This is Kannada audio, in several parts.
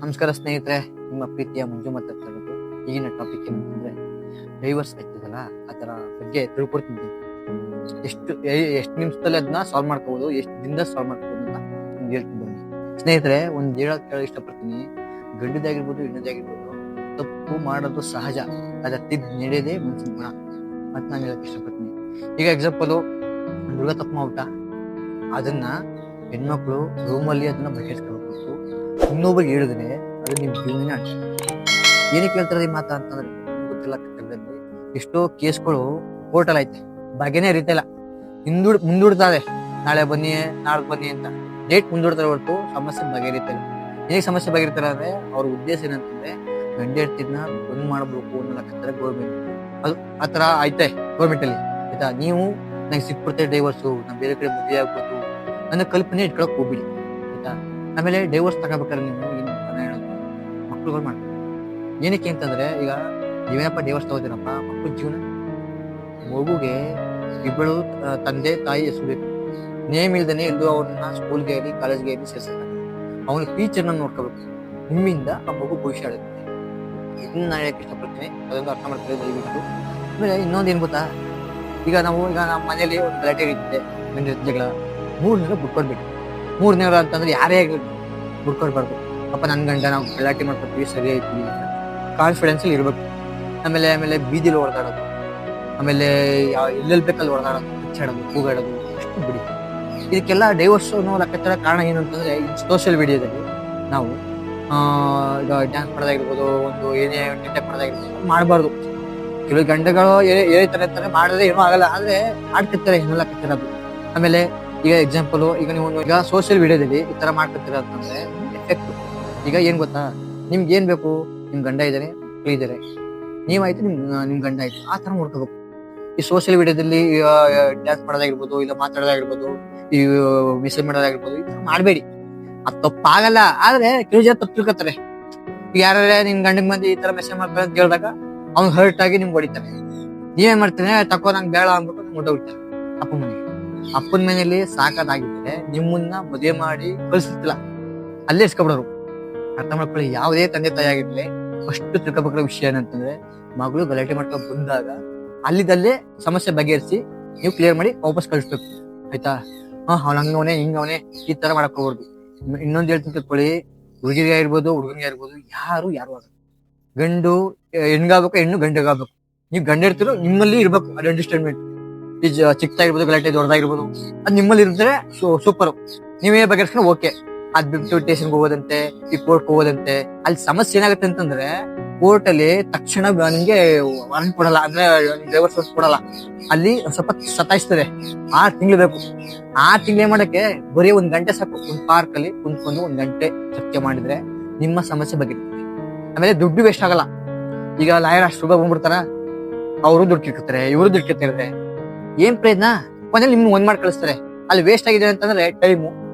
ನಮಸ್ಕಾರ ಸ್ನೇಹಿತರೆ, ನಿಮ್ಮ ಪ್ರೀತಿಯ ಮಂಜು ಮಾತಾಡ್ತಿರೋದು. ಈಗಿನ ಟಾಪಿಕ್ ಏನಂತಂದ್ರೆ ಡೈವರ್ಸ್ ಆಯ್ತದಲ್ಲ, ಅದರ ಬಗ್ಗೆ ತಿಳ್ಕೊಡ್ತೀನಿ. ಎಷ್ಟು ನಿಮಿಷದಲ್ಲಿ ಅದನ್ನ ಸಾಲ್ವ್ ಮಾಡ್ಕೋಬಹುದು, ಎಷ್ಟು ದಿನದ ಸಾಲ್ವ್ ಮಾಡ್ಕೋಬಹುದು ಅಂತ ನಿಮ್ಗೆ ಹೇಳ್ತೀನಿ ಬನ್ನಿ. ಸ್ನೇಹಿತರೆ, ಒಂದ್ ಹೇಳಕ್ ಇಷ್ಟಪಡ್ತೀನಿ. ಗಂಡದಾಗಿರ್ಬೋದು ಹೆಣ್ಣದಾಗಿರ್ಬೋದು ತಪ್ಪು ಮಾಡೋದು ಸಹಜ, ಅದ ತಿದ್ ನಡೆಯೋದೇ ಮನ್ಸಿನ ಗುಣ ಅಂತ ನಾನು ಹೇಳಕ್ ಇಷ್ಟಪಡ್ತೀನಿ. ಈಗ ಎಕ್ಸಾಂಪಲ್, ಹುಡುಗ ತಪ್ಪು ಮಾಡ್ಬಿಟ್ಟ, ಅದನ್ನ ಹೆಣ್ಮಕ್ಳು ರೂಮಲ್ಲಿ ಅದನ್ನ ಬಗೆಹರಿಸ್ಕೊಳ್ಬೇಕು. ಇನ್ನೊಬ್ಬರಿಗೆ ಹೇಳಿದ್ರೆ ಅದು ನಿಮ್ ಜೀವನ ಅಡ್ಡ. ಏನಕ್ಕೆ ಹೇಳ್ತಾರೆ ಈ ಮಾತಾ ಅಂತಂದ್ರೆ ಗೊತ್ತಿಲ್ಲ. ಕನ್ನಡದಲ್ಲಿ ಎಷ್ಟೋ ಕೇಸ್ಗಳು ಕೋರ್ಟಲ್ ಐತೆ, ಬಗೆನೇ ಅರಿತಿಲ್ಲ, ಮುಂದೂಡ್ತಾರೆ. ನಾಳೆ ಬನ್ನಿ, ನಾಳೆ ಬನ್ನಿ ಅಂತ ಡೇಟ್ ಮುಂದೂಡ್ತಾರೆ ಹೊರತು ಸಮಸ್ಯೆ ಬಗೆಹರಿತಿಲ್ಲ. ಏನಕ್ಕೆ ಸಮಸ್ಯೆ ಬಗೆಹರಿತಾರೆ ಅಂದ್ರೆ ಅವ್ರ ಉದ್ದೇಶ ಏನಂತಂದ್ರೆ ಗಂಡ ಹೆಂಡತಿನ ಬಂದ್ ಮಾಡ್ಬೇಕು ಅನ್ನೋದಕ್ಕೆ ಗೌರ್ಮೆಂಟ್. ಅದು ಆತರ ಐತೆ ಗೌರ್ಮೆಂಟ್ ಅಲ್ಲಿ, ಆಯ್ತಾ. ನೀವು ನಂಗೆ ಸಿಕ್ಬಿಡ್ತೇವೆ ಡೈವರ್ಸು, ನಾ ಬೇರೆ ಕಡೆ ಮದುವೆ ಆಗ್ಬೋದು ಅನ್ನೋ ಕಲ್ಪನೆ ಇಟ್ಕೊಳಕ್ ಹೋಗ್ಬಿಡಿ, ಆಯ್ತಾ. ಆಮೇಲೆ ಡೈವರ್ಸ್ ತಗೋಬೇಕಾದ್ರೆ ನೀವು ಏನು ಹೇಳೋದು, ಮಕ್ಳುಗಳು ಮಾಡ್ತಾರೆ. ಏನಕ್ಕೆ ಅಂತಂದ್ರೆ, ಈಗ ನೀವೇನಪ್ಪ ಡೈವರ್ಸ್ ತಗೋತೀರಪ್ಪ, ಮಕ್ಕಳ ಜೀವನ, ಮಗುಗೆ ಇಬ್ಬಳು ತಂದೆ ತಾಯಿ ಹೆಸರು ಬೇಕು. ನೇಮ್ ಇಲ್ದೇನೆ ಎಲ್ಲೂ ಅವ್ರನ್ನ ಸ್ಕೂಲ್ಗೆ ಆಗಲಿ ಕಾಲೇಜ್ಗೆ ಆಗಲಿ ಸೇರ್ಸಕ್ಕೆ ಅವನ ಫ್ಯೂಚರ್ನ ನೋಡ್ಕೋಬೇಕು. ನಿಮ್ಮಿಂದ ಆ ಮಗು ಭವಿಷ್ಯ ಆಡುತ್ತೆ. ಇದನ್ನ ನಾನು ಹೇಳಕ್ ಇಷ್ಟಪಡ್ತೀನಿ, ಅದೊಂದು ಅರ್ಥ ಮಾಡ್ತಾರೆ ದಯವಿಟ್ಟು. ಆಮೇಲೆ ಇನ್ನೊಂದು ಏನ್ ಗೊತ್ತಾ, ಈಗ ನಮ್ಮ ಮನೇಲಿ ಒಂದು ಗಲಾಟೆ ಇರುತ್ತೆ, ಗಂಡ ಜಗಳ, 3 ದಿನ ಬಿಟ್ಕೊಡ್ಬೇಕು. 3 ದಿನ ಅಂತಂದ್ರೆ ಯಾರೇ ಬಿಟ್ಕೊಡ್ಬಾರ್ದು. ಅಪ್ಪ ನನ್ ಗಂಡ ನಾವು ಗಲಾಟೆ ಮಾಡ್ಕೊತೀವಿ, ಸರಿ ಆಯ್ತೀವಿ ಕಾನ್ಫಿಡೆನ್ಸ್ ಅಲ್ಲಿ ಇರ್ಬೇಕು. ಆಮೇಲೆ ಬೀದಿಲಿ ಹೊಡೆದಾಡೋದು, ಆಮೇಲೆ ಎಲ್ಲೆಲ್ಲಿ ಬೇಕಲ್ಲಿ ಹೊಡೆದಾಡೋದು, ಹಚ್ಚಾಡೋದು, ಕೂಗಾಡೋದು ಅಷ್ಟು ಬಿಡಿ. ಇದಕ್ಕೆಲ್ಲ ಡೈವರ್ಸ್ ಲೆಕ್ಕಾಚಾರ ಕಾರಣ ಏನು ಅಂತಂದ್ರೆ, ಸೋಷಿಯಲ್ ಮೀಡಿಯಾದಲ್ಲಿ ನಾವು ಡ್ಯಾನ್ಸ್ ಮಾಡೋದಾಗಿರ್ಬೋದು, ಒಂದು ಏನೇ ಟಿಕ್ಟಾಕ್ ಮಾಡೋದಾಗಿರ್ಬೋದು ಮಾಡಬಾರ್ದು. ಕೆಲವು ಗಂಡಗಳು ಹೇಳ್ತಾರೆ ಮಾಡಿದ್ರೆ ಏನೂ ಆಗಲ್ಲ, ಆದ್ರೆ ಆಡ್ತಿರ್ತಾರೆ, ಏನೋ ಲೆಕ್ಕಾಚಾರ ಅದು. ಆಮೇಲೆ ಈಗ ಎಕ್ಸಾಂಪಲ್, ಈಗ ಸೋಷಿಯಲ್ ಮೀಡಿಯಾದಲ್ಲಿ ಈ ತರ ಮಾಡ್ತಿರ್ತೀರ ಅಂತಂದ್ರೆ ಎಫೆಕ್ಟ್. ಈಗ ಏನ್ ಗೊತ್ತಾ, ನಿಮ್ಗೆ ಏನ್ ಬೇಕು, ನಿಮ್ ಗಂಡ ಇದಾರೆ, ಮಕ್ಳು ಇದಾರೆ, ನೀವಾಯ್ತು, ನಿಮ್ ಗಂಡ ಆಯ್ತು, ಆ ತರ ನೋಡ್ಕೋಬೇಕು. ಈ ಸೋಷಿಯಲ್ ಮೀಡಿಯಾದಲ್ಲಿ ಡ್ಯಾನ್ಸ್ ಮಾಡೋದಾಗಿರ್ಬೋದು, ಇಲ್ಲ ಮಾತಾಡೋದಾಗಿರ್ಬೋದು, ಈ ಮೆಸೇಜ್ ಮಾಡೋದಾಗಿರ್ಬೋದು, ಈ ತರ ಮಾಡ್ಬೇಡಿ. ಅದು ತಪ್ಪಾಗಲ್ಲ, ಆದ್ರೆ ಕೆಲವು ಜನ ತಪ್ಪು ತಿಳ್ಕೊತಾರೆ. ಈಗ ಯಾರೇ ನಿಮ್ ಗಂಡಗ್ ಮಂದಿ ಈ ತರ ಮೆಸೇಜ್ ಮಾಡ್ತಾರೆ ಅಂತ ಹೇಳಿದಾಗ ಅವ್ನು ಹರ್ಟ್ ಆಗಿ ನಿಮ್ಗೆ ಹೊಡಿತಾನೆ. ನೀವೇನ್ ಮಾಡ್ತಾನೆ, ತಕೋ ನಂಗೆ ಬೇಡ ಅಂದ್ಬಿಟ್ಟು ನಿಮ್ಗೆ ಹೊಟ್ಟೋಗ್ತಾರೆ. ಅಪ್ಪನ ಮನೆಯಲ್ಲಿ ಸಾಕಾಗಿದ್ರೆ ನಿಮ್ಮನ್ನ ಮದುವೆ ಮಾಡಿ ಕಳ್ಸಿರ್ತಿಲ್ಲ, ಅಲ್ಲೇ ಇಸ್ಕೊಬಿಡೋರು. ಅರ್ಥ ಮಾಡ್ಕೊಳ್ಳಿ. ಯಾವುದೇ ತಂದೆ ತಾಯಿ ಆಗಿರ್ಲಿ, ಫಸ್ಟ್ ತಿಳ್ಕೊಬೇಕಿರೋ ವಿಷಯ ಏನಂತಂದ್ರೆ, ಮಗಳು ಗಲಾಟೆ ಮಾಡ್ಕೊಂಡು ಬಂದಾಗ ಅಲ್ಲಿದಲ್ಲೇ ಸಮಸ್ಯೆ ಬಗೆಹರಿಸಿ ನೀವು ಕ್ಲಿಯರ್ ಮಾಡಿ ವಾಪಸ್ ಕಳಿಸ್ಬೇಕು, ಆಯ್ತಾ. ಅವ್ನ ಹಂಗವನೇ ಹಿಂಗವನೇ ಈ ತರ ಮಾಡಕ್ ಹೋಗ್ಬಾರ್ದು. ಇನ್ನೊಂದು ಹೇಳ್ತೀನಿ ತಿಳ್ಕೊಳ್ಳಿ, ಹುಡುಗಿಗೆ ಆಗಿರ್ಬೋದು ಹುಡುಗನಿಗೆ ಆಗಿರ್ಬೋದು, ಯಾರು ಆಗಲ್ಲ. ಗಂಡು ಹೆಣ್ಗಾಗ್ಬೇಕು, ಹೆಣ್ಣು ಗಂಡಗಾಗ್ಬೇಕು. ನೀವು ಗಂಡ ಇರ್ತಿರೋ ನಿಮ್ಮಲ್ಲಿ ಇರ್ಬೇಕು ಅದು ಅಂಡರ್ಸ್ಟ್ಯಾಂಡ್ಮೆಂಟ್. ಈ ಚಿಕ್ಕದಾಗಿರ್ಬೋದು, ಗಲಾಟೆ ದೊಡ್ಡದಾಗಿರ್ಬೋದು, ಅದ್ ನಿಮ್ಮಲ್ಲಿ ಇರ್ತಾರೆ ಸೂಪರ್. ನೀವೇ ಬಗೆಹರಿಸ್ಕೊಂಡು ಓಕೆ. ಅದ್ ಬಿಟ್ಟು ಸ್ಟೇಷನ್ಗೆ ಹೋಗೋದಂತೆ, ಈ ಕೋರ್ಟ್ ಹೋಗೋದಂತೆ. ಅಲ್ಲಿ ಸಮಸ್ಯೆ ಏನಾಗುತ್ತೆ ಅಂತಂದ್ರೆ, ಕೋರ್ಟ್ ಅಲ್ಲಿ ತಕ್ಷಣ ನಿಮ್ಗೆ ವಾರಂಟ್ ಕೊಡಲ್ಲ, ಅಂದ್ರೆ ಡೈವರ್ಸ್ ಕೊಡಲ್ಲ. ಅಲ್ಲಿ ಸ್ವಲ್ಪ ಸತಾಯಿಸ್ತದೆ. 6 ತಿಂಗಳು ಬೇಕು. 6 ತಿಂಗಳು ಮಾಡಕ್ಕೆ ಬರೀ 1 ಗಂಟೆ ಸಾಕು. ಒಂದು ಪಾರ್ಕ್ ಅಲ್ಲಿ ಕುಂತ್ಕೊಂಡು 1 ಗಂಟೆ ಚರ್ಚೆ ಮಾಡಿದ್ರೆ ನಿಮ್ಮ ಸಮಸ್ಯೆ ಬಗೆಹರಿಯುತ್ತೆ. ಆಮೇಲೆ ದುಡ್ಡು ವೇಸ್ಟ್ ಆಗಲ್ಲ. ಈಗ ಲಾಯರ್ ಅಷ್ಟು ರೂಪಾಯಿ ಬಂದ್ಬಿಡ್ತಾರ, ಅವರು ದುಡ್ಡು ಕಿರ್ತಾರೆ, ಇವರು ದುಡ್ಡು ಕಿರ್ತಿರ್ತಾರೆ. ಏನ್ ಪ್ರಯತ್ನ, ಕೊನೆಯಲ್ಲಿ ನಿಮ್ಗೆ ಒಂದ್ ಮಾಡಿ ಕಳಿಸ್ತಾರೆ. ಅಲ್ಲಿ ವೇಸ್ಟ್ ಆಗಿದೆ ಅಂತಂದ್ರೆ ಟೈಮು,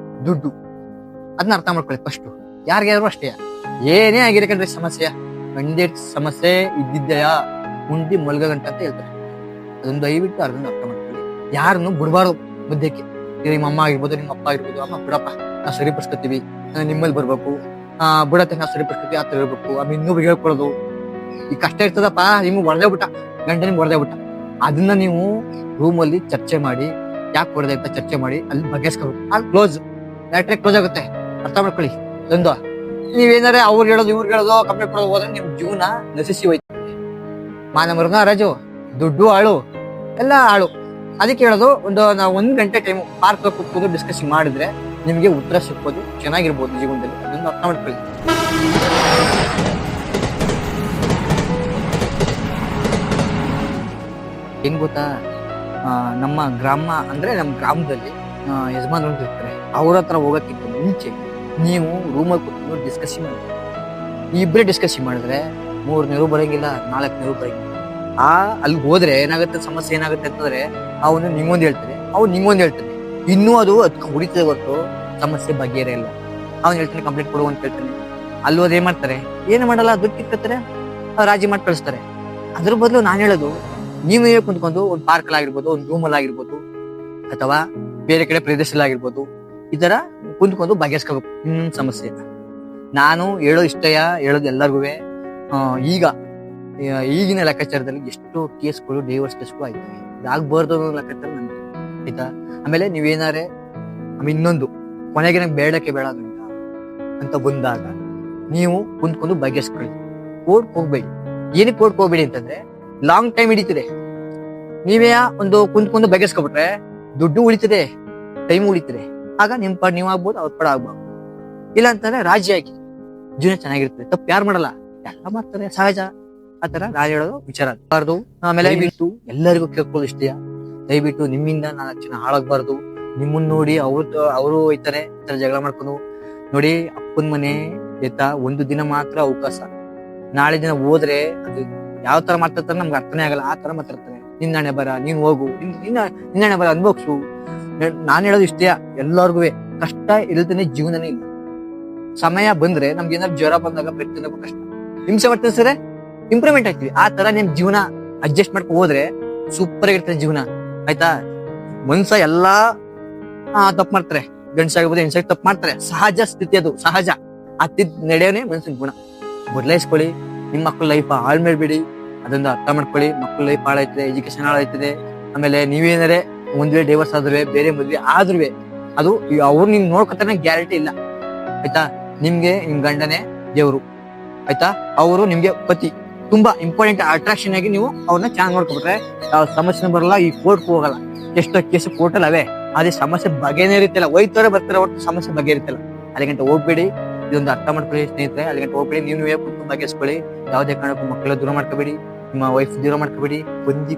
ದುಡ್ಡು. ಅದನ್ನ ಅರ್ಥ ಮಾಡ್ಕೊಳ್ಳಿ ಫಸ್ಟ್. ಯಾರಿಗಾದ್ರು ಅಷ್ಟೇ, ಏನೇ ಆಗಿರಕಂದ್ರೆ ಸಮಸ್ಯೆ, ಗಂಡೇ ಸಮಸ್ಯೆ ಇದ್ದಿದ್ದೆಯಾ ಮುಂದೆ ಮಲ್ಗಂಟ ಅಂತ ಹೇಳ್ತಾರೆ. ಅದೊಂದು ದಯವಿಟ್ಟು ಅರ್ಥ ಮಾಡ್ಕೊಳ್ಳಿ. ಯಾರನ್ನು ಬಿಡಬಾರ್ದು ಮಧ್ಯಕ್ಕೆ. ನಿಮ್ಮ ಅಮ್ಮ ಆಗಿರ್ಬೋದು, ನಿಮ್ಮ ಅಪ್ಪ ಆಗಿರ್ಬೋದು, ಅಮ್ಮ ಬಿಡಪ್ಪ ನಾವು ಸರಿಪಡಿಸ್ಕೊತೀವಿ, ನಿಮ್ಮಲ್ಲಿ ಬರ್ಬೇಕು, ಬಿಡತ್ತೆ ನಾವು ಸರಿಪಡಿಸ್ಕೊತೀವಿ, ಆ ತರ ಇರ್ಬೇಕು. ಆಮೇಲೆ ಇನ್ನೊಬ್ರು ಹೇಳ್ಕೊಳ್ಳೋದು, ಈ ಕಷ್ಟ ಇರ್ತದಪ್ಪ, ನಿಮ್ಗೆ ಹೊಡೆದೇ ಬಿಟ್ಟ, ಗಂಡ ನಿಮ್ಗೆ ಹೊಡೆದೇ ಬಿಟ್ಟ, ಅದನ್ನ ನೀವು ರೂಮಲ್ಲಿ ಚರ್ಚೆ ಮಾಡಿ, ಯಾಕೆ ಹೊಡೆದೆ ಅಂತ ಚರ್ಚೆ ಮಾಡಿ ಅಲ್ಲಿ ಬಗೆಹರಿಸ್ಕೋಬೇಕು. ಅಲ್ಲಿ ಕ್ಲೋಸ್, ಮ್ಯಾಟ್ರೇ ಕ್ಲೋಸ್ ಆಗುತ್ತೆ. ಅರ್ಥ ಮಾಡ್ಕೊಳ್ಳಿ. ಒಂದು ನೀವೇನಾರೆ ಅವ್ರು ಹೇಳೋದು ಇವ್ರಿಗೆ ಹೇಳೋದು ಕಂಪ್ಲೇಂಟ್ ಕೊಡೋದು ಹೋದ್ರೆ ನಿಮ್ ಜೀವನ ನಶಿಸಿ ಹೋಯ್ತು. ಮಾನ ಮರನ ರಾಜು, ದುಡ್ಡು ಹಾಳು, ಎಲ್ಲ ಹಾಳು. ಅದಕ್ಕೆ ಹೇಳೋದು, ನಾವು 1 ಗಂಟೆ ಟೈಮು ಪಾರ್ಕ್ ಕೂತ್ಕೊಂಡು ಡಿಸ್ಕಷನ್ ಮಾಡಿದ್ರೆ ನಿಮ್ಗೆ ಉತ್ತರ ಸಿಕ್ಕೋದು, ಚೆನ್ನಾಗಿರ್ಬೋದು ಜೀವನದಲ್ಲಿ. ಅದನ್ನು ಅರ್ಥ ಮಾಡ್ಕೊಳ್ಳಿ. ಹೆಂಗ್ ಗೊತ್ತಾ, ನಮ್ಮ ಗ್ರಾಮದಲ್ಲಿ ಯಜಮಾನರು ಇರ್ತಾರೆ. ಅವ್ರ ಹತ್ರ ಹೋಗಕ್ಕಿಂತ ಮುಂಚೆ ನೀವು ರೂಮಲ್ಲಿ ಕೂತ್ಕೊಂಡು ಡಿಸ್ಕಷನ್ ಮಾಡಿ. ಇಬ್ಬರೇ ಡಿಸ್ಕಷನ್ ಮಾಡಿದ್ರೆ 3 ಬರಂಗಿಲ್ಲ, 4 ಬರಂಗಿಲ್ಲ. ಅಲ್ಲಿ ಹೋದ್ರೆ ಏನಾಗುತ್ತೆ, ಸಮಸ್ಯೆ ಏನಾಗುತ್ತೆ ಅಂತಂದ್ರೆ, ಅವನು ನಿಂಗೊಂದು ಹೇಳ್ತಾನೆ, ಅವ್ನು ನಿಂಗೊಂದು ಹೇಳ್ತಾನೆ. ಇನ್ನೂ ಅದು ಹುಡಿತದೆ ಹೊರತು ಸಮಸ್ಯೆ ಬಗೆಹರೇ ಇಲ್ಲ. ಅವ್ನು ಹೇಳ್ತಾನೆ ಕಂಪ್ಲೇಂಟ್ ಕೊಡು ಅಂತ ಹೇಳ್ತಾನೆ. ಅಲ್ಲಿ ಹೋದ್ ಏನ್ ಮಾಡ್ತಾರೆ, ಏನು ಮಾಡಲ್ಲ, ದುಡ್ಡು ಇಟ್ಕೊತಾರೆ, ರಾಜಿ ಮಾಡಿ ಕಳಿಸ್ತಾರೆ. ಅದ್ರ ಬದಲು ನಾನು ಹೇಳೋದು, ನೀವೇ ಕುಂತ್ಕೊಂಡು ಒಂದು ಪಾರ್ಕ್ ಆಗಿರ್ಬೋದು, ಒಂದು ರೂಮಲ್ಲಿ ಆಗಿರ್ಬೋದು, ಅಥವಾ ಬೇರೆ ಕಡೆ ಪ್ರದೇಶದಲ್ಲಿ ಆಗಿರ್ಬೋದು, ಈ ತರ ಕುಂತ್ಕೊಂಡು ಬಗೆಹರಿಸ್ಕೋಬೇಕು ನಿಮ್ಮ ಸಮಸ್ಯೆ. ನಾನು ಹೇಳೋದು ಎಲ್ಲರಿಗೂ ಈಗ ಈಗಿನ ಲೆಕ್ಕಾಚಾರದಲ್ಲಿ ಎಷ್ಟೋ ಕೇಸ್ಗಳು ಡೈವರ್ಸ್ ಕೇಸ್ಗಳು ಆಯ್ತವೆ. ಇದಾಗಬಾರ್ದು ಅನ್ನೋ ಲೆಕ್ಕಾಚಾರ ನನ್ಗೆ, ಆಯ್ತಾ. ಆಮೇಲೆ ನೀವೇನಾರೆ ಇನ್ನೊಂದು ಕೊನೆಗೆ ನಂಗೆ ಬೇಡಕ್ಕೆ ಬೇಡ ಅಂತ ಬಂದಾಗ ನೀವು ಕುಂತ್ಕೊಂಡು ಬಗೆಹರಿಸ್ಕೊಳ್ಳಿ. ಕೋರ್ಟ್ ಹೋಗ್ಬೇಡಿ. ಏನಕ್ಕೆ ಕೋರ್ಟ್ ಹೋಗ್ಬೇಡಿ ಅಂತಂದ್ರೆ ಲಾಂಗ್ ಟೈಮ್ ಹಿಡಿತದೆ. ನೀವೇ ಒಂದು ಕುಂತ್ಕೊಂಡು ಬಗೆಹರಿಸ್ಕೊಬಿಟ್ರೆ ದುಡ್ಡು ಉಳಿತದೆ, ಟೈಮ್ ಉಳಿತದೆ. ಆಗ ನಿಮ್ ಪಡ ನೀವು ಆಗ್ಬೋದು, ಅವ್ರ ಪಡ ಆಗ್ಬೋದು. ಇಲ್ಲ ಅಂತಂದ್ರೆ ರಾಜಿ ಆಗಿ ಜೀವನ ಚೆನ್ನಾಗಿರ್ತದೆ. ತಪ್ಪು ಯಾರು ಮಾಡಲ್ಲ, ಎಲ್ಲ ಮಾಡ್ತಾರೆ, ಸಹಜ. ಆತರ ನಾನು ಹೇಳೋದು ವಿಚಾರ ಬಾರ್ದು. ಆಮೇಲೆ ದಯವಿಟ್ಟು ಎಲ್ಲರಿಗೂ ಕೇಳ್ಕೊಳ್ಳೋದು ಇಷ್ಟೇ, ದಯವಿಟ್ಟು ನಿಮ್ಮಿಂದ 4 ಜನ ಹಾಳಾಗ್ಬಾರ್ದು. ನಿಮ್ಮನ್ನ ನೋಡಿ ಅವರು ಹೋಯ್ತಾರೆ ಜಗಳ ಮಾಡ್ಕೊಂಡು. ನೋಡಿ, ಅಪ್ಪನ ಮನೆ ಆಯ್ತಾ, ಒಂದು ದಿನ ಮಾತ್ರ ಅವಕಾಶ. ನಾಳೆ ದಿನ ಹೋದ್ರೆ ಅದು ಯಾವ ತರ ಮಾತಾಡ್ತಾರೆ ನಮ್ಗೆ ಅರ್ಥನೇ ಆಗಲ್ಲ. ಆ ತರ ಮಾತಾಡ್ತಾರೆ. ನಿನ್ನಣೆ ಬರ, ನೀನ್ ಹೋಗು, ನಿನ್ನಣೆ ಬರ ಅನ್ಭೋಗ್ಸು. ನಾನ್ ಹೇಳೋದು ಇಷ್ಟೇ, ಎಲ್ಲರಿಗೂ ಕಷ್ಟ ಇಲ್ದೇನೆ ಜೀವನನೇ ಇಲ್ಲ. ಸಮಯ ಬಂದ್ರೆ ನಮ್ಗೆ ಏನಾದ್ರು ಜ್ವರ ಬಂದಾಗ ಬೆಟ್ಟಿನಕ್ಕೂ ಕಷ್ಟ, ಹಿಂಸೆ ಮಾಡ್ತೀವಿ ಸರಿ, ಇಂಪ್ರೂವ್ಮೆಂಟ್ ಆಗ್ತೀವಿ. ಆ ತರ ನಿಮ್ ಜೀವನ ಅಡ್ಜಸ್ಟ್ ಮಾಡ್ಕೊಂಡು ಹೋದ್ರೆ ಸೂಪರ್ ಆಗಿರ್ತದೆ ಜೀವನ, ಆಯ್ತಾ. ಮನ್ಸ ಎಲ್ಲಾ ತಪ್ಪು ಮಾಡ್ತಾರೆ, ಗಂಡಸಾಗಿರ್ಬೋದು ಹೆಣ್ಸಾಗಿ ತಪ್ಪು ಮಾಡ್ತಾರೆ, ಸಹಜ ಸ್ಥಿತಿ, ಅದು ಸಹಜ. ನಡೆಯೋನೆ ಮನ್ಸಿನ ಗುಣ. ಬದಲಾಯಿಸ್ಕೊಳ್ಳಿ. ನಿಮ್ ಮಕ್ಕಳ ಲೈಫ್ ಹಾಳು ಮಾಡ್ಬೇಡಿ, ಅದನ್ನ ಅರ್ಥ ಮಾಡ್ಕೊಳ್ಳಿ. ಮಕ್ಕಳ ಲೈಫ್ ಹಾಳಾಯ್ತದೆ, ಎಜುಕೇಶನ್ ಹಾಳಾಯ್ತದೆ. ಆಮೇಲೆ ನೀವೇನಾರೆ ಒಂದ್ ವೇಳೆ ಡೈವರ್ಸ್ ಆದ್ರೂ ಬೇರೆ ಮದ್ವೆ ಆದ್ರೂ ಅದು ಅವ್ರು ನಿಮ್ ನೋಡ್ಕೊತಾನೆ ಗ್ಯಾರಂಟಿ ಇಲ್ಲ, ಆಯ್ತಾ. ನಿಮ್ಗೆ ನಿಮ್ ಗಂಡನೇ ದೇವ್ರು, ಆಯ್ತಾ. ಅವರು ನಿಮ್ಗೆ ಪತಿ. ತುಂಬಾ ಇಂಪಾರ್ಟೆಂಟ್ ಅಟ್ರಾಕ್ಷನ್ ಆಗಿ ನೀವು ಅವ್ರನ್ನ ಚೆನ್ನಾಗಿ ನೋಡ್ಕೊಬಿಟ್ರೆ ಯಾವ ಸಮಸ್ಯೆ ಬರಲ್ಲ. ಈ ಕೋರ್ಟ್ ಹೋಗಲ್ಲ. ಎಷ್ಟೋ ಕೇಸು ಕೋರ್ಟಲ್ ಅವೇ, ಅದೇ ಸಮಸ್ಯೆ ಬಗೆನೇ ಇರುತ್ತಿಲ್ಲ. ಒಯ್ತವ್ರೆ ಬರ್ತಾರೆ, ಒಟ್ಟು ಸಮಸ್ಯೆ ಬಗೆ ಇರುತ್ತಿಲ್ಲ. ಅಲ್ಲಿ ಗಂಟೆ ಹೋಗ್ಬೇಡಿ. ಇದೊಂದು ಅರ್ಥ ಮಾಡ್ಕೊಳ್ಳಿ ಸ್ನೇಹಿತರೆ. ಅಲ್ಲಿ ಗಂಟೆ ಹೋಗ್ಬೇಡಿ. ನೀವೇ ಕುಂತು ಬಗೆಹರಿಸ್ಕೊಳ್ಳಿ. ಯಾವುದೇ ಕಾರಣಕ್ಕೂ ಮಕ್ಕಳ ದೂರ ಮಾಡ್ಕೋಬೇಡಿ, ನಿಮ್ಮ ವೈಫ್ ದೂರ ಮಾಡ್ಕೋಬೇಡಿ.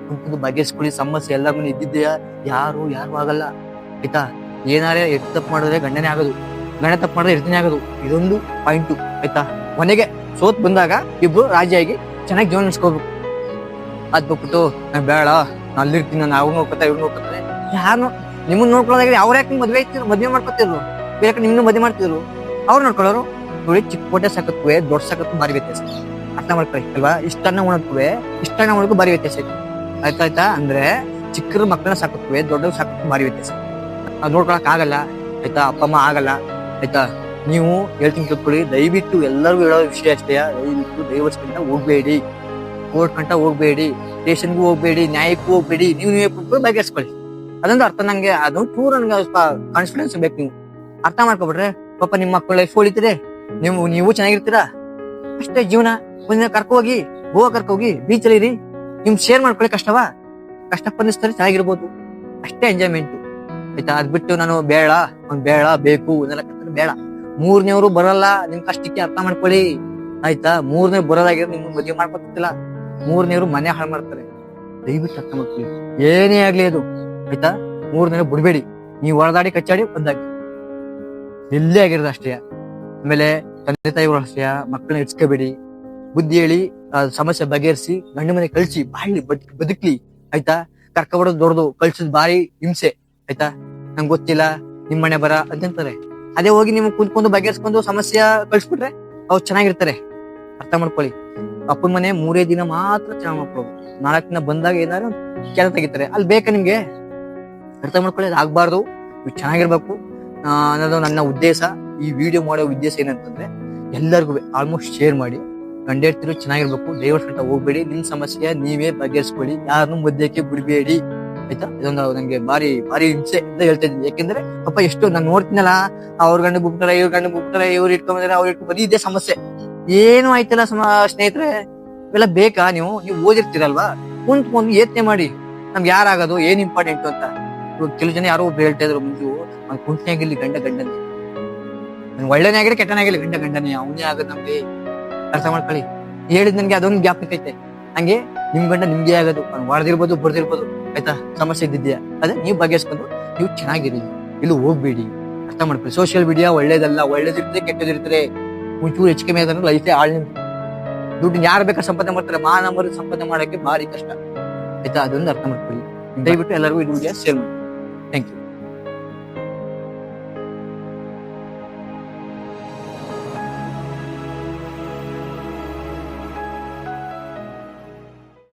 ಕುಂತು ಬಗೆಹರಿಸ್ಕೊಳ್ಳಿ. ಸಮಸ್ಯೆ ಎಲ್ಲರಿಗೂ ಇದ್ದಿದ್ದೆಯಾ, ಯಾರು ಆಗಲ್ಲ, ಆಯ್ತಾ. ಏನಾರೇ ಎಷ್ಟು ತಪ್ಪು ಮಾಡಿದ್ರೆ ಗಂಡನೇ ಆಗೋದು, ಗಂಡ ತಪ್ಪು ಮಾಡಿದ್ರೆ ಹೆಂಡತಿನೇ ಆಗೋದು. ಇದೊಂದು ಪಾಯಿಂಟು, ಆಯ್ತಾ. ಕೊನೆಗೆ ಸೋತ್ ಬಂದಾಗ ಇಬ್ರು ರಾಜಿಯಾಗಿ ಚೆನ್ನಾಗಿ ಜೀವನ ನಡೆಸ್ಕೋಬೇಕು. ಅದ್ ಬಿಟ್ಬಿಟ್ಟು ನಾನು ಬೇಡ, ನಾನು ಅಲ್ಲಿರ್ತೀನಿ, ನಾನು ಅವ್ರು ನೋಡ್ಕೊತಾ ಇವ್ರು ನೋಡ್ಕೊತಾರೆ. ಯಾರು ನಿಮ್ಮನ್ನ ನೋಡ್ಕೊಳ್ಳೋದಾಗ ಅವ್ರ ಯಾಕೆ ಮದ್ವೆ ಮಾಡ್ಕೊತಿದ್ರು, ಬೇರೆ ನಿಮ್ಮನ್ನು ಮದ್ವೆ ಮಾಡ್ತಿದ್ರು. ಅವ್ರು ನೋಡ್ಕೊಳ್ಳೋರು. ನೋಡಿ, ಚಿಕ್ಕ ಕೋಟೆ ಸಾಕತ್ವೆ ದೊಡ್ಡ ಸಾಕತ್ತು ಭಾರಿ ವ್ಯತ್ಯಾಸ. ಅರ್ಥ ಮಾಡ್ಕೊಳ್ಳಿ ಅಲ್ವಾ. ಇಷ್ಟನ್ನ ಉಣಕ್ವೆ ಇಷ್ಟನ್ನ ಉಣಕ್ಕೂ ಭಾರಿ ವ್ಯತ್ಯಾಸ ಐತೆ, ಆಯ್ತಾ. ಅಂದ್ರೆ ಚಿಕ್ಕರು ಮಕ್ಕಳನ್ನ ಸಾಕತ್ವೆ ದೊಡ್ಡ ಸಾಕತ್ತು ಭಾರಿ ವ್ಯತ್ಯಾಸ. ಅದ್ ನೋಡ್ಕೊಳಕ್ ಆಗಲ್ಲ, ಆಯ್ತಾ. ಅಪ್ಪ ಅಮ್ಮ ಆಗಲ್ಲ, ಆಯ್ತಾ. ನೀವು ಹೇಳ್ತೀನಿ ಕೇಳ್ಕೊಳ್ಳಿ. ದಯವಿಟ್ಟು ಎಲ್ಲರಿಗೂ ಹೇಳೋ ವಿಷಯ ಅಷ್ಟೇ, ದಯವಿಟ್ಟು ಡೈವರ್ಸ್ ಗಂಟ ಹೋಗ್ಬೇಡಿ, ಕೋರ್ಟ್ ಗಂಟ ಹೋಗ್ಬೇಡಿ, ಸ್ಟೇಷನ್ಗೂ ಹೋಗ್ಬೇಡಿ, ನ್ಯಾಯಕ್ಕೂ ಹೋಗ್ಬೇಡಿ. ನೀವೇ ಬಗೆಹರಿಸ್ಕೊಳ್ಳಿ. ಅದೊಂದು ಅರ್ಥ. ನಂಗೆ ಅದು ಟೂರ್ ನನ್ಗೆ ಸ್ವಲ್ಪ ಕಾನ್ಫಿಡೆನ್ಸ್ ಬೇಕು. ನೀವು ಅರ್ಥ ಮಾಡ್ಕೊಬಿಟ್ರೆ ಪಾಪ ನಿಮ್ಮ ಮಕ್ಕಳ ಲೈಫ್ ಉಳಿತಿದೆ, ನೀವು ಚೆನ್ನಾಗಿರ್ತೀರಾ, ಅಷ್ಟೇ ಜೀವನ. ಒಂದಿನ ಕರ್ಕೋಗಿ ಕರ್ಕೋಗಿ ಬೀಚಲ್ಲಿ ಇರಿ, ನಿಮ್ ಶೇರ್ ಮಾಡ್ಕೊಳ್ಳಿ. ಕಷ್ಟ ಪಂದಿಸ್ತಾರೆ, ಚೆನ್ನಾಗಿರ್ಬೋದು, ಅಷ್ಟೇ ಎಂಜಾಯ್ಮೆಂಟ್, ಆಯ್ತಾ. ಅದ್ ಬಿಟ್ಟು ನಾನು ಬೇಡ ಬೇಕು ಅನ್ನೆಲ್ಲ ಬೇಡ. 3ನೇವ್ರು ಬರಲ್ಲ ನಿಮ್ ಕಷ್ಟಕ್ಕೆ, ಅರ್ಥ ಮಾಡ್ಕೊಳ್ಳಿ, ಆಯ್ತಾ. 3ನೇ ಬರೋದಾಗಿರೋ ನಿಮ್ ಮದುವೆ ಮಾಡ್ಕೊತಿಲ್ಲ. 3ನೇವ್ರು ಮನೆ ಹಾಳು ಮಾಡ್ತಾರೆ, ದಯವಿಟ್ಟು ಅರ್ಥ ಮಾಡ್ಕೊಳ್ಳಿ. ಏನೇ ಆಗ್ಲಿ ಅದು, ಆಯ್ತಾ. 3ನೇವ್ರು ಬಿಡ್ಬೇಡಿ. ನೀವು ಹೊರದಾಡಿ ಕಚ್ಚಾಡಿ ಬಂದಾಗಿ ಎಲ್ಲೇ ಆಗಿರೋದು ಅಷ್ಟೇ. ಆಮೇಲೆ ತಂದೆ ತಾಯಿಗಳು ಅಷ್ಟೇ, ಮಕ್ಕಳನ್ನ ಇಡ್ಸ್ಕೋಬೇಡಿ. ಬುದ್ಧಿ ಹೇಳಿ ಸಮಸ್ಯೆ ಬಗೆಹರಿಸಿ ಗಂಡ ಮನೆ ಕಳ್ಸಿ, ಬಾಳಿ ಬದುಕ್ಲಿ, ಆಯ್ತಾ. ಕರ್ಕೊಬರೋದು ದೊಡ್ಡದು, ಕಳ್ಸೋದು ಭಾರಿ ಹಿಂಸೆ, ಆಯ್ತಾ. ನಂಗೆ ಗೊತ್ತಿಲ್ಲ, ನಿಮ್ ಮನೆ ಬರ ಅಂತಾರೆ. ಅದೇ ಹೋಗಿ ನೀವು ಕುಂತ್ಕೊಂಡು ಬಗೆಹರಿಸ್ಕೊಂಡು ಸಮಸ್ಯೆ ಕಳ್ಸ್ಬಿಟ್ರೆ ಅವ್ರು ಚೆನ್ನಾಗಿರ್ತಾರೆ, ಅರ್ಥ ಮಾಡ್ಕೊಳ್ಳಿ. ಅಪ್ಪನ ಮನೆ 3 ದಿನ ಮಾತ್ರ ಚೆನ್ನಾಗಿ ಮಾಡ್ಕೊಳ್ಳೋದು. 4 ದಿನ ಬಂದಾಗ ಏನಾದ್ರು ಕೆಲಸ ತೆಗಿತಾರೆ, ಅಲ್ಲಿ ಬೇಕಾ ನಿಮ್ಗೆ, ಅರ್ಥ ಮಾಡ್ಕೊಳ್ಳಿ. ಅದು ಆಗ್ಬಾರ್ದು, ನೀವು ಚೆನ್ನಾಗಿರ್ಬೇಕು ಅನ್ನೋದು ನನ್ನ ಉದ್ದೇಶ. ಈ ವಿಡಿಯೋ ಮಾಡೋ ಉದ್ದೇಶ ಏನಂತಂದ್ರೆ ಎಲ್ಲರಿಗೂ ಆಲ್ಮೋಸ್ಟ್ ಶೇರ್ ಮಾಡಿ. ಗಂಡ ಹೆಂಡ್ತಿರು ಚೆನ್ನಾಗಿರ್ಬೇಕು, ಡೈವರ್ಸ್ ಗಂಟ ಹೋಗ್ಬೇಡಿ. ನಿಮ್ ಸಮಸ್ಯೆ ನೀವೇ ಬಗೆಹರಿಸ್ಕೊಳ್ಳಿ, ಯಾರನ್ನು ಮಧ್ಯಕ್ಕೆ ಬಿಡ್ಬೇಡಿ, ಆಯ್ತಾ. ಇದೊಂದು ನಂಗೆ ಭಾರಿ ಹಿಂಸೆ ಅಂತ ಹೇಳ್ತಾ ಇದ್ದೀನಿ. ಯಾಕೆಂದ್ರೆ ಪಾಪ ಎಷ್ಟು ನಾನು ನೋಡ್ತೀನಲ್ಲ, ಅವ್ರ ಗಂಡ ಬಿಟ್ಟಾರೆ, ಇವ್ರು ಇಟ್ಕೊಂಡ್ರೆ ಅವ್ರು ಇಟ್ಕೊಂಡ್ಬಂದು ಇದೇ ಸಮಸ್ಯೆ. ಏನು ಆಯ್ತಲ್ಲ ಸ್ನೇಹಿತರೆ, ಇವೆಲ್ಲ ಬೇಕಾ? ನೀವು ಓದಿರ್ತೀರಲ್ವಾ, ಕುಂತ್ಕೊಂಡು ಯೋಚನೆ ಮಾಡಿ ನಮ್ಗೆ ಯಾರಾಗೋದು ಏನ್ ಇಂಪಾರ್ಟೆಂಟ್ ಅಂತ. ಕೆಲವು ಜನ ಯಾರೋ ಒಬ್ರು ಹೇಳ್ತಾ ಇದ್ರು, ಮುಂಚೆ ಅವ್ನು ಕುಂಟನೆ ಆಗಿರ್ಲಿ ಗಂಡನೇ, ಒಳ್ಳೆನೇ ಆಗಿರಿ ಕೆಟ್ಟನೇ ಆಗಿರ್ಲಿ ಗಂಡನೇ, ಅವನೇ ಆಗೋದು ನಮ್ಗೆ. ಅರ್ಥ ಮಾಡ್ಕೊಳ್ಳಿ. ಹೇಳಿದ್ ನನ್ಗೆ ಅದೊಂದು ಜ್ಞಾಪಕ ಐತೆ. ಹಂಗೆ ನಿಮ್ ಗಂಡ ನಿಮ್ಗೆ ಆಗೋದು, ಅವ್ನು ಹೊಡೆದಿರ್ಬೋದು ಬರ್ದಿರ್ಬೋದು, ಆಯ್ತಾ. ಸಮಸ್ಯೆ ಇದ್ದಿದ್ಯಾ, ಅದೇ ನೀವು ಬಗೆಹರಿಸ್ಕೊಂಡು ನೀವು ಚೆನ್ನಾಗಿರಿ, ಇಲ್ಲೂ ಹೋಗ್ಬೇಡಿ, ಅರ್ಥ ಮಾಡ್ಕೊಳ್ಳಿ. ಸೋಷಿಯಲ್ ಮೀಡಿಯಾ ಒಳ್ಳೇದಲ್ಲ, ಒಳ್ಳೇದಿರ್ತದೆ ಕೆಟ್ಟದಿರ್ತದೆ. ಒಂಚೂರು ಹೆಚ್ಚು ಕಮ್ಮಿ ಆದ್ರೆ ಲೈಫೇ ದುಡ್ಡು ಯಾರು ಬೇಕಾದ್ರೆ ಸಂಪಾದನೆ ಮಾಡ್ತಾರೆ, ಮಾನವರು ಸಂಪಾದನೆ ಮಾಡಕ್ಕೆ ಭಾರಿ ಕಷ್ಟ, ಆಯ್ತಾ. ಅದೊಂದು ಅರ್ಥ ಮಾಡ್ಕೊಳ್ಳಿ. ದಯವಿಟ್ಟು ಎಲ್ಲರಿಗೂ ಇದು ವಿಡಿಯೋ ಶೇರ್ ಮಾಡಿ. Thank you.